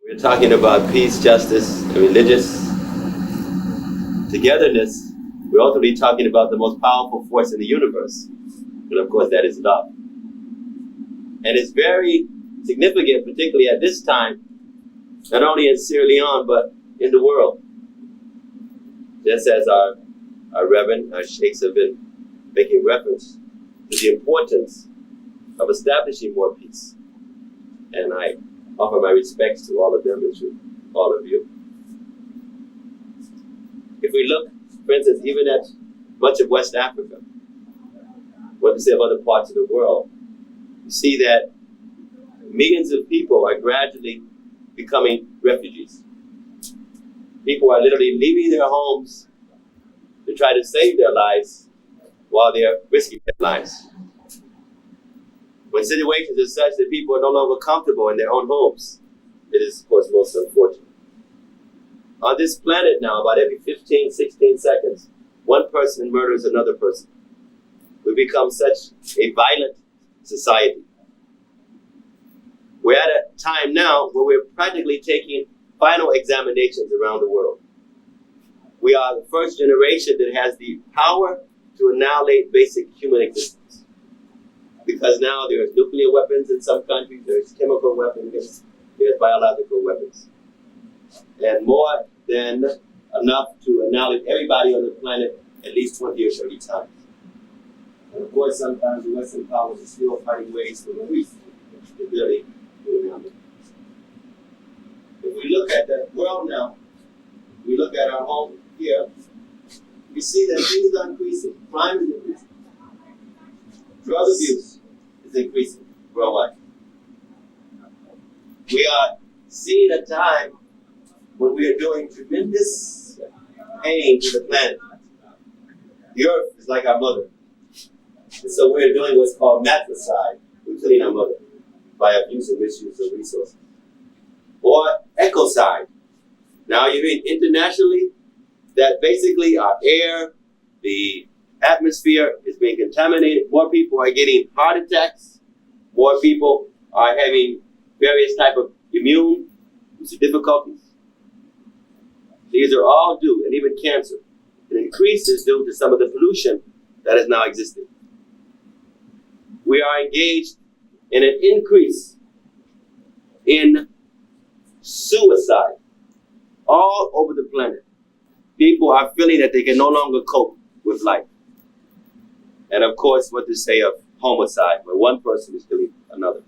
We're talking about peace, justice, and religious togetherness. We're ultimately talking about the most powerful force in the universe. And of course, that is love. And it's very significant, particularly at this time, not only in Sierra Leone, but in the world. Just as our Reverend, our sheikhs have been making reference to the importance of establishing more peace. And I offer my respects to all of them and to all of you. If we look, for instance, even at much of West Africa, what to say of other parts of the world, you see that millions of people are gradually becoming refugees. People are literally leaving their homes to try to save their lives while they're risking their lives. When situations are such that people are no longer comfortable in their own homes, it is, of course, most unfortunate. On this planet now, about every 15, 16 seconds, one person murders another person. We become such a violent society. We're at a time now where we're practically taking final examinations around the world. We are the first generation that has the power to annihilate basic human existence. Because now there's nuclear weapons in some countries, there's chemical weapons, there's biological weapons. And more than enough to annihilate everybody on the planet at least 20 or 30 times. And of course, sometimes the Western powers are still finding ways to increase the ability to annihilate. If we look at the world now, we look at our home here, we see that things are increasing. Crime is increasing. Drug abuse is increasing worldwide. We are seeing a time when we are doing tremendous pain to the planet. The earth is like our mother. And so we're doing what's called matricide. We're killing our mother by abuse and misuse of resources. Or ecocide. Now you're hearing internationally that basically our air, the atmosphere is being contaminated. More people are getting heart attacks. More people are having various type of immune difficulties. These are all due, and even cancer. An increase is due to some of the pollution that is now existing. We are engaged in an increase in suicide all over the planet. People are feeling that they can no longer cope with life. And of course, what to say of homicide, where one person is killing another.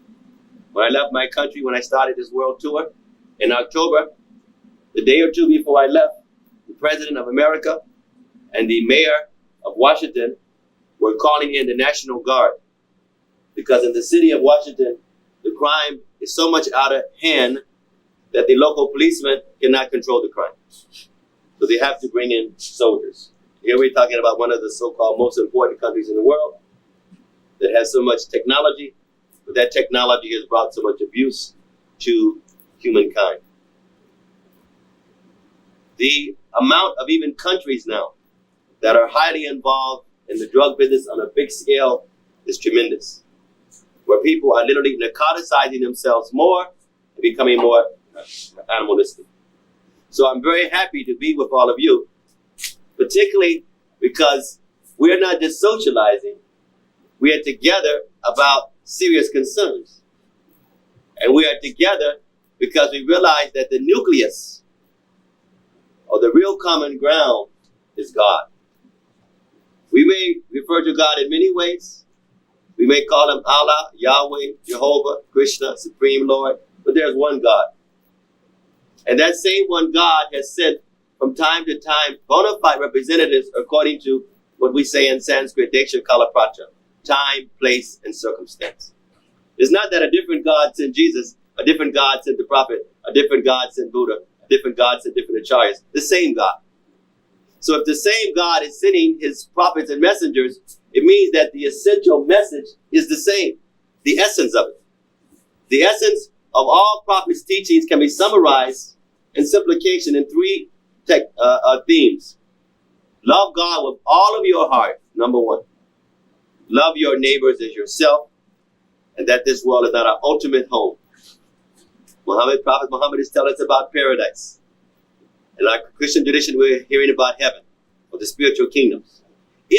When I left my country, when I started this world tour in October, the day or two before I left, the President of America and the Mayor of Washington were calling in the National Guard. Because in the city of Washington, the crime is so much out of hand that the local policemen cannot control the crime. So they have to bring in soldiers. Here we're talking about one of the so-called most important countries in the world that has so much technology, but that technology has brought so much abuse to humankind. The amount of even countries now that are highly involved in the drug business on a big scale is tremendous, where people are literally narcoticizing themselves more and becoming more animalistic. So I'm very happy to be with all of you, particularly because we're not just socializing, we are together about serious concerns. And we are together because we realize that the nucleus or the real common ground is God. We may refer to God in many ways. We may call him Allah, Yahweh, Jehovah, Krishna, Supreme Lord, but there's one God. And that same one God has sent from time to time bona fide representatives according to what we say in Sanskrit, Deksha Kalapratra, time, place, and circumstance. It's not that a different God sent Jesus, a different God sent the prophet, a different God sent Buddha, a different God sent different acharyas. The same God. So if the same God is sending his prophets and messengers, it means that the essential message is the same, the essence of it. The essence of all prophets' teachings can be summarized in simplification in three themes. Love God with all of your heart, number one. Love your neighbors as yourself, and that this world is not our ultimate home. Prophet Muhammad is telling us about paradise. In our Christian tradition, we're hearing about heaven, or the spiritual kingdoms,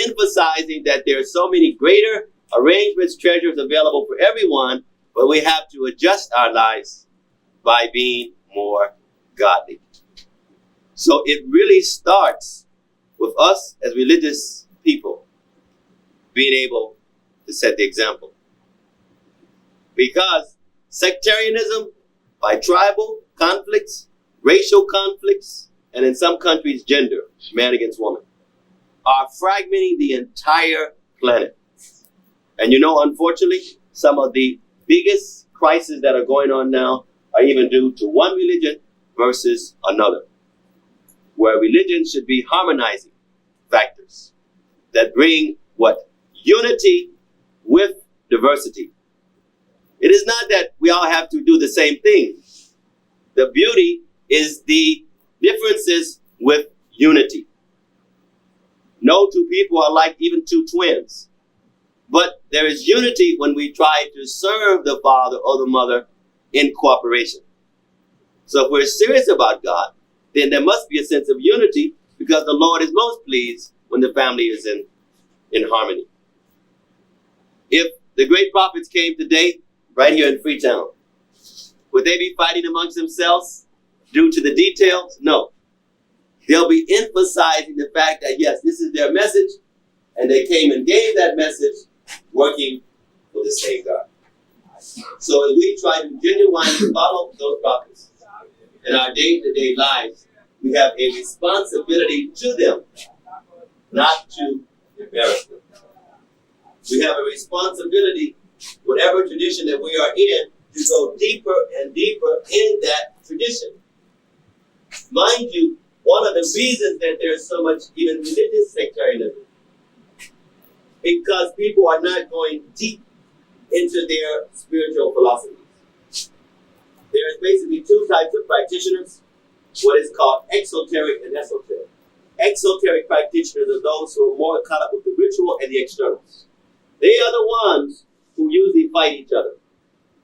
emphasizing that there are so many greater arrangements, treasures available for everyone, but we have to adjust our lives by being more godly. So it really starts with us as religious people being able to set the example. Because sectarianism, by tribal conflicts, racial conflicts, and in some countries, gender, man against woman, are fragmenting the entire planet. And you know, unfortunately, some of the biggest crises that are going on now are even due to one religion versus another, where religion should be harmonizing factors that bring what? Unity with diversity. It is not that we all have to do the same thing. The beauty is the differences with unity. No two people are like even two twins. But there is unity when we try to serve the father or the mother in cooperation. So if we're serious about God, then there must be a sense of unity, because the Lord is most pleased when the family is in harmony. If the great prophets came today, right here in Freetown, would they be fighting amongst themselves due to the details? No. They'll be emphasizing the fact that, yes, this is their message, and they came and gave that message working for the same God. So as we try to genuinely follow those prophets in our day-to-day lives, we have a responsibility to them, not to embarrass them. We have a responsibility, whatever tradition that we are in, to go deeper and deeper in that tradition. Mind you, one of the reasons that there's so much even religious sectarianism, because people are not going deep into their spiritual philosophies. There's basically two types of practitioners, what is called exoteric and esoteric. Exoteric practitioners are those who are more caught up with the ritual and the externals. They are the ones who usually fight each other.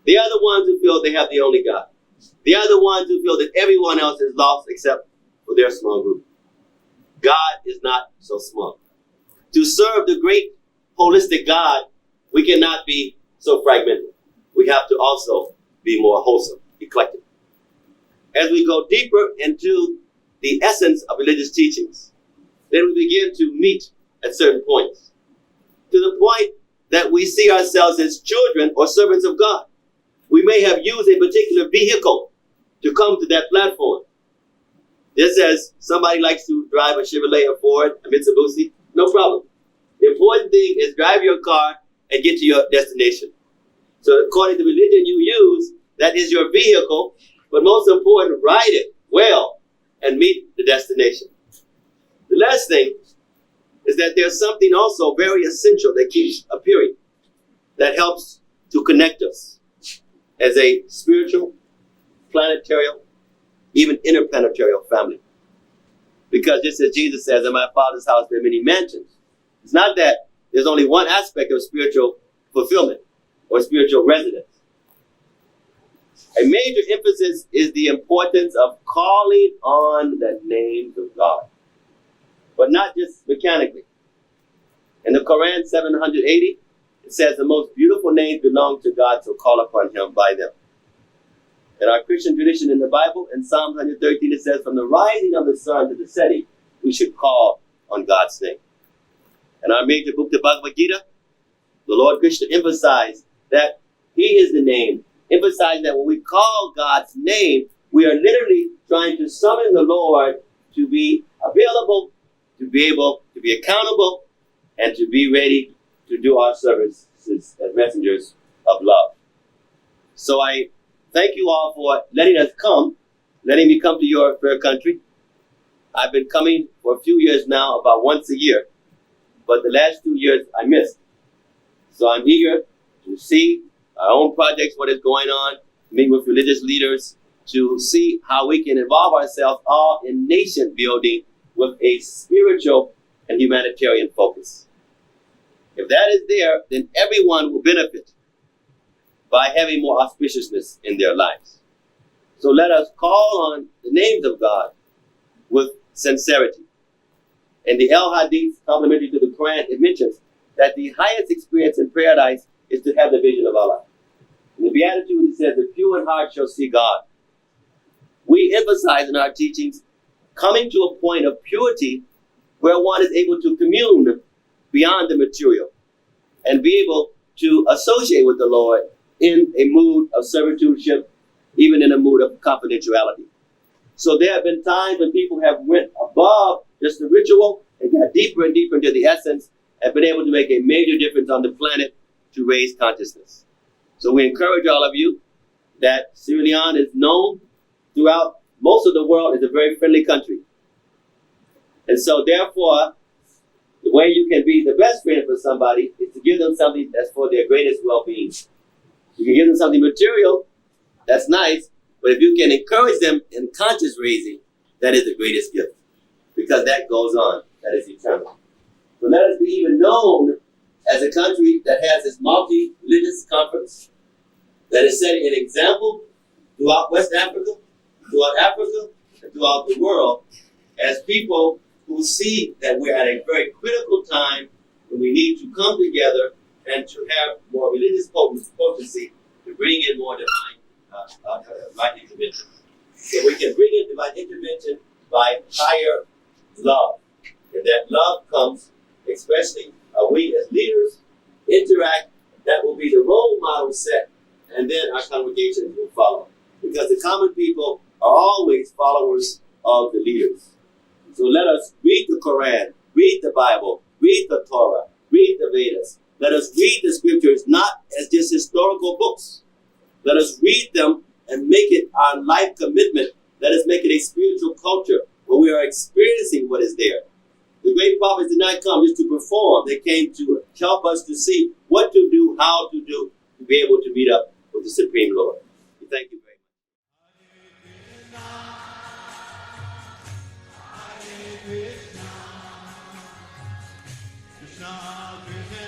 They are the ones who feel they have the only God. They are the ones who feel that everyone else is lost except for their small group. God is not so small. To serve the great holistic God, we cannot be so fragmented. We have to also be more wholesome, eclectic. As we go deeper into the essence of religious teachings, then we begin to meet at certain points, to the point that we see ourselves as children or servants of God. We may have used a particular vehicle to come to that platform. Just as somebody likes to drive a Chevrolet, a Ford, a Mitsubishi, no problem. The important thing is drive your car and get to your destination. So according to the religion you use, that is your vehicle, but most important, ride it well and meet the destination. The last thing is that there's something also very essential that keeps appearing, that helps to connect us as a spiritual, planetary, even interplanetary family. Because just as Jesus says, in my Father's house there are many mansions. It's not that there's only one aspect of spiritual fulfillment or spiritual residence. A major emphasis is the importance of calling on the names of God, but not just mechanically. In the Quran 780, it says the most beautiful names belong to God, so call upon him by them. In our Christian tradition in the Bible, in Psalm 113, it says, from the rising of the sun to the setting, we should call on God's name. In our major book, the Bhagavad Gita, the Lord Krishna emphasized that he is the name, emphasized that when we call God's name, we are literally trying to summon the Lord to be available, to be able to be accountable, and to be ready to do our services as messengers of love. So I thank you all for letting me come to your fair country. I've been coming for a few years now, about once a year, but the last 2 years I missed. So I'm eager to see our own projects, what is going on, meet with religious leaders, to see how we can involve ourselves all in nation building with a spiritual and humanitarian focus. If that is there, then everyone will benefit by having more auspiciousness in their lives. So let us call on the names of God with sincerity. In the El Hadith, complementary to the Quran, it mentions that the highest experience in paradise is to have the vision of Allah. In the Beatitude, it says, the pure in heart shall see God. We emphasize in our teachings coming to a point of purity where one is able to commune beyond the material and be able to associate with the Lord in a mood of servitudeship, even in a mood of confidentiality. So there have been times when people have went above just the ritual and got deeper and deeper into the essence and been able to make a major difference on the planet to raise consciousness. So we encourage all of you that Sierra Leone is known throughout most of the world as a very friendly country. And so therefore, the way you can be the best friend for somebody is to give them something that's for their greatest well-being. You can give them something material, that's nice, but if you can encourage them in conscious raising, that is the greatest gift. Because that goes on, that is eternal. So let us be even known as a country that has this multi-religious conference, that is setting an example throughout West Africa, throughout Africa, and throughout the world, as people who see that we're at a very critical time when we need to come together and to have more religious potency to bring in more divine intervention. So we can bring in divine intervention by higher love. And that love comes, especially we as leaders interact, that will be the role model set, and then our congregations will follow. Because the common people are always followers of the leaders. So let us read the Quran, read the Bible, read the Torah, read the Vedas. Let us read the scriptures not as just historical books. Let us read them and make it our life commitment. Let us make it a spiritual culture where we are experiencing what is there. The great prophets did not come just to perform. They came to help us to see what to do, how to do, to be able to meet up with the Supreme Lord. Thank you very much. Krishna, Krishna.